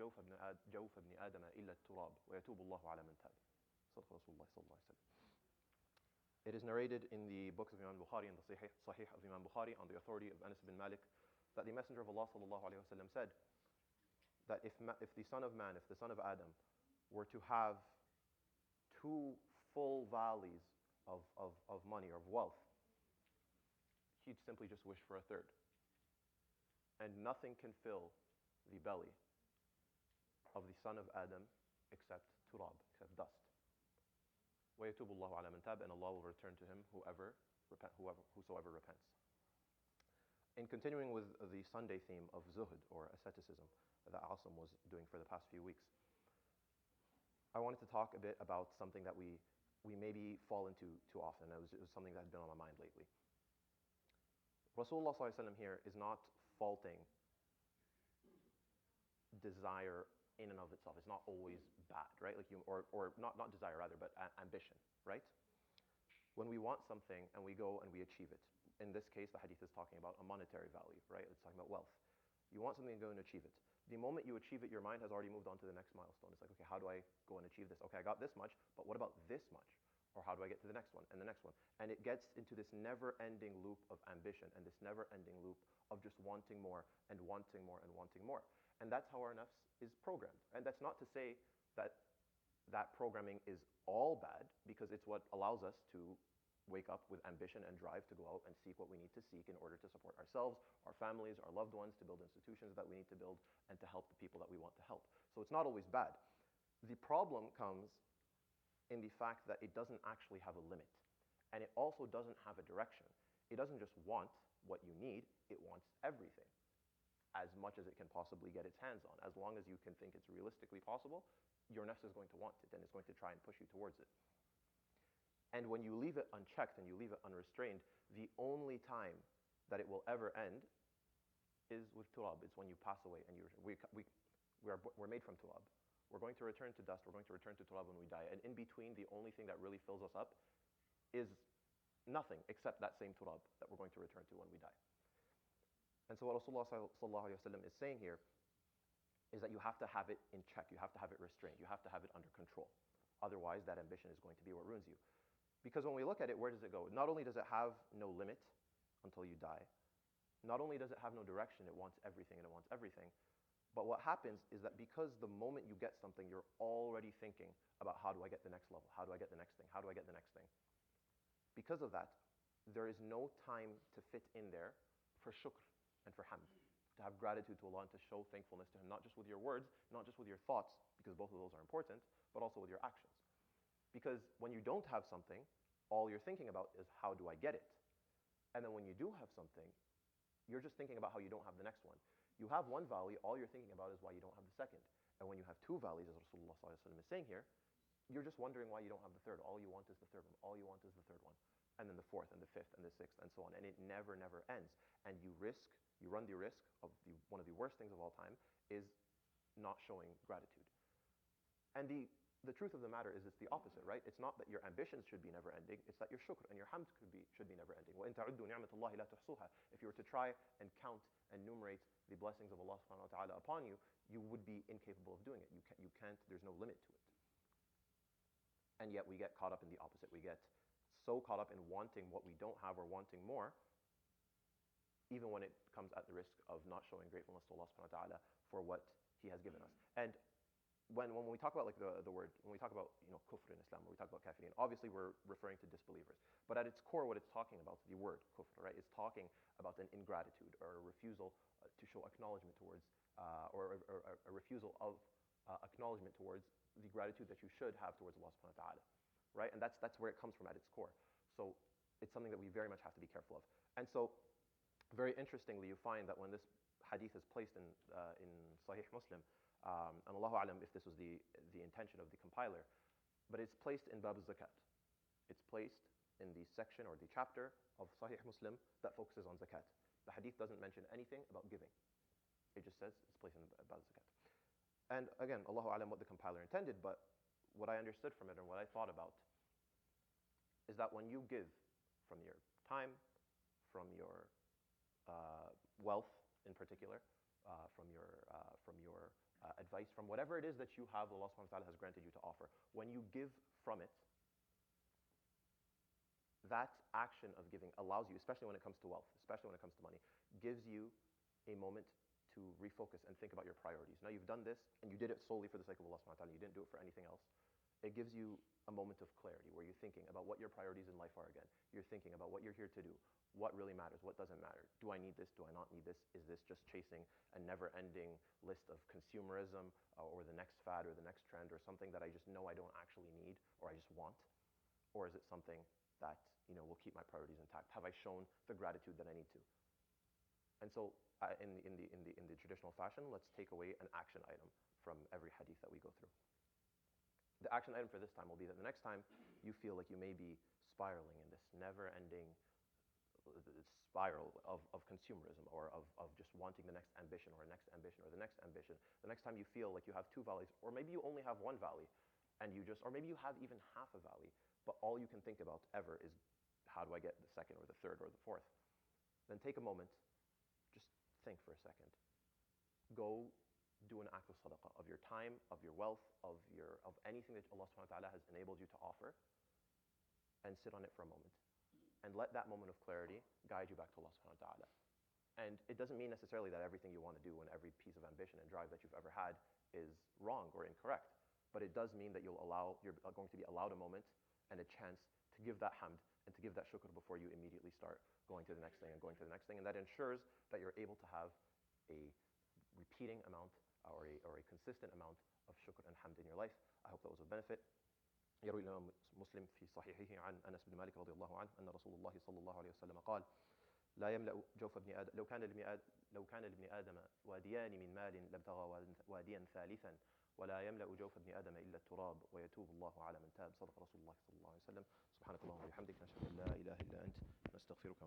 جوف ابن آدم إلا التراب ويتوب الله على من تاب. صدق رسول الله صلى الله عليه وسلم. It is narrated in the books of Imam Bukhari and the Sahih of Imam Bukhari on the authority of Anas bin Malik that the Messenger of Allah sallallahu alaihi wasallam said that if the son of man, if the son of Adam were to have 2 full valleys of money or of wealth, he'd simply just wish for a third. And nothing can fill the belly of the son of Adam except turab, except dust. وَيَتُوبُ اللَّهُ عَلَى مَنْ تَابَ, and Allah will return to him whosoever repents. In continuing with the Sunday theme of zuhud, or asceticism, that Asim was doing for the past few weeks, I wanted to talk a bit about something that we maybe fall into too often. It was something that had been on my mind lately. Rasulullah sallallahu alaihi wasallam here is not faulting desire in and of itself. It's not always bad, right? Like or not desire rather, but ambition, right? When we want something and we go and we achieve it. In this case, the hadith is talking about a monetary value, right? It's talking about wealth. You want something and go and achieve it. The moment you achieve it, your mind has already moved on to the next milestone. It's like, okay, how do I go and achieve this? Okay, I got this much, but what about this much? Or how do I get to the next one and the next one? And it gets into this never-ending loop of ambition and this never-ending loop of just wanting more and wanting more and wanting more. And that's how our nafs is programmed. And that's not to say that that programming is all bad, because it's what allows us to wake up with ambition and drive to go out and seek what we need to seek in order to support ourselves, our families, our loved ones, to build institutions that we need to build, and to help the people that we want to help. So it's not always bad. The problem comes in the fact that it doesn't actually have a limit. And it also doesn't have a direction. It doesn't just want what you need, it wants everything, as much as it can possibly get its hands on. As long as you can think it's realistically possible, your nafs is going to want it, and it's going to try and push you towards it. And when you leave it unchecked and you leave it unrestrained, the only time that it will ever end is with turab. It's when you pass away, and we're made from turab. We're going to return to dust, we're going to return to turab when we die. And in between, the only thing that really fills us up is nothing except that same turab that we're going to return to when we die. And so what Rasulullah sallallahu alaihi wasallam is saying here is that you have to have it in check, you have to have it restrained, you have to have it under control. Otherwise, that ambition is going to be what ruins you. Because when we look at it, where does it go? Not only does it have no limit until you die, not only does it have no direction, it wants everything and it wants everything, but what happens is that because the moment you get something, you're already thinking about how do I get the next level? How do I get the next thing? How do I get the next thing? Because of that, there is no time to fit in there for shukr and for hamd, to have gratitude to Allah and to show thankfulness to Him, not just with your words, not just with your thoughts, because both of those are important, but also with your actions. Because when you don't have something, all you're thinking about is how do I get it? And then when you do have something, you're just thinking about how you don't have the next one. You have one valley, all you're thinking about is why you don't have the second. And when you have 2 valleys, as Rasulullah sallallahu alaihi wasallam is saying here, you're just wondering why you don't have the third. All you want is the third one. All you want is the third one. And then the 4th and the 5th and the 6th and so on. And it never, never ends. And you run the risk of one of the worst things of all time is not showing gratitude. And the truth of the matter is it's the opposite, right? It's not that your ambitions should be never ending, it's that your shukr and your hamd should be never ending. وَإِن تَعُدُّوا نِعْمَةَ اللَّهِ لَا تُحْصُوهَا. If you were to try and count and enumerate the blessings of Allah subhanahu wa ta'ala upon you, you would be incapable of doing it. You can't, there's no limit to it. And yet we get caught up in the opposite. We get so caught up in wanting what we don't have or wanting more, even when it comes at the risk of not showing gratefulness to Allah subhanahu wa ta'ala for what He has given us. And when we talk about like the word, when we talk about kufr in Islam, when we talk about kafirin, obviously we're referring to disbelievers. But at its core, what it's talking about, the word kufr, right, is talking about an ingratitude or a refusal to show acknowledgement towards, or a refusal of acknowledgement towards the gratitude that you should have towards Allah subhanahu wa ta'ala, right? And that's where it comes from at its core. So it's something that we very much have to be careful of. And so, very interestingly, you find that when this hadith is placed in Sahih Muslim, and Allahu A'lam if this was the intention of the compiler, but it's placed in Bab al-Zakat. It's placed in the section or the chapter of Sahih Muslim that focuses on zakat. The hadith doesn't mention anything about giving. It just says it's placed in Bab al-Zakat. And again, Allahu A'lam what the compiler intended, but what I understood from it and what I thought about is that when you give from your time, from your wealth in particular, from your advice, from whatever it is that you have, Allah subhanahu wa ta'ala has granted you to offer. When you give from it, that action of giving allows you, especially when it comes to wealth, especially when it comes to money, gives you a moment to refocus and think about your priorities. Now you've done this, and you did it solely for the sake of Allah subhanahu wa ta'ala, you didn't do it for anything else. It gives you a moment of clarity where you're thinking about what your priorities in life are again. You're thinking about what you're here to do, what really matters, what doesn't matter. Do I need this? Do I not need this? Is this just chasing a never-ending list of consumerism or the next fad or the next trend or something that I just know I don't actually need or I just want? Or is it something that will keep my priorities intact? Have I shown the gratitude that I need to? And so in the traditional fashion, let's take away an action item from every hadith that we go through. The action item for this time will be that the next time you feel like you may be spiraling in this never-ending spiral of consumerism or of just wanting the next ambition or next ambition or the next ambition, the next time you feel like you have two valleys, or maybe you only have one valley, and or maybe you have even half a valley, but all you can think about ever is how do I get the second or the third or the fourth, then take a moment, just think for a second. Go do an act of sadaqah, of your time, of your wealth, of anything that Allah subhanahu wa ta'ala has enabled you to offer, and sit on it for a moment. And let that moment of clarity guide you back to Allah subhanahu wa ta'ala. And it doesn't mean necessarily that everything you want to do and every piece of ambition and drive that you've ever had is wrong or incorrect. But it does mean that you're going to be allowed a moment and a chance to give that hamd and to give that shukr before you immediately start going to the next thing and going to the next thing. And that ensures that you're able to have a repeating amount or a consistent amount of shukr and hamd in your life. I hope that was of benefit. يروي الإمام مسلم في صحيحه عن أنس بن مالك رضي الله عنه أن رسول الله صلى الله عليه وسلم قال لا يملأ جوف ابن آدم لو كان لابن آدم واديان من مال لابتغى واديا ثالثا ولا يملأ جوف ابن آدم إلا التراب ويتوب الله على من تاب. صدق رسول الله صلى الله عليه وسلم. سبحانك اللهم وبحمدك نشهد أن لا إله إلا أنت نستغفرك